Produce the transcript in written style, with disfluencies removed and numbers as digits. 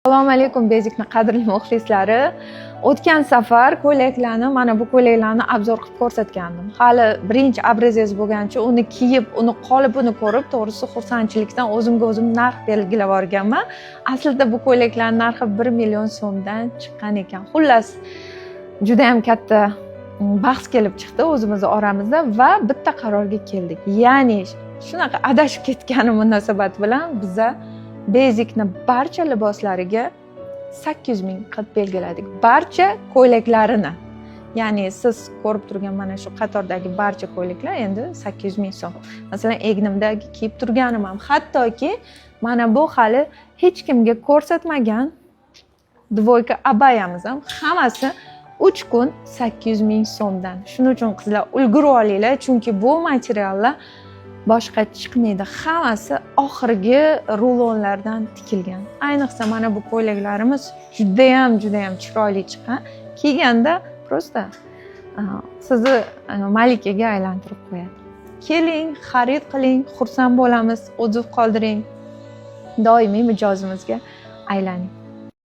Assalomu alaykum Bezikni qadrli muxlislari. O'tgan safar ko'ylaklarni, mana bu ko'ylaklarni obzor qilib ko'rsatgandim. Hali birinchi obrazes bo'lgancha uni kiyib, uni qolipini ko'rib, to'g'risi xursandchilikdan o'zimga o'zim narx belgilab olganman. Aslida bu ko'ylaklarning narxi 1 million so'mdan chiqqan ekan. Xullas, juda ham katta bahs kelib chiqdi o'zimiz oramizda va bitta qarorga keldik. Ya'ni shunaqa adashib ketgani munosabati bilan biza Bezikni barcha liboslariga 800 ming qilib belgiladik. Barcha ko'ylaklarini. Ya'ni siz ko'rib turgan mana shu qatordagi barcha ko'ylaklar endi 800 ming so'm. Masalan, egnimdagi kiyib turganim ham, hattoki mana bu hali hech kimga ko'rsatmagan dvoyka abayamiz ham hammasi 3 kun 800 ming so'mdan. Shuning uchun qizlar ulgurib olinglar, chunki bu materiallar boshqa chiqmaydi. Hammasi oxirgi rulonlardan tikilgan. Ayniqsa mana bu ko'ylaklarimiz juda ham chiroyli chiqqan. Kiyganda prosta sizni malikaga aylantirib qo'yadi. Keling, xarid qiling, xursand bo'lamiz, odziv qoldiring. Doimiy mijozimizga aylaning.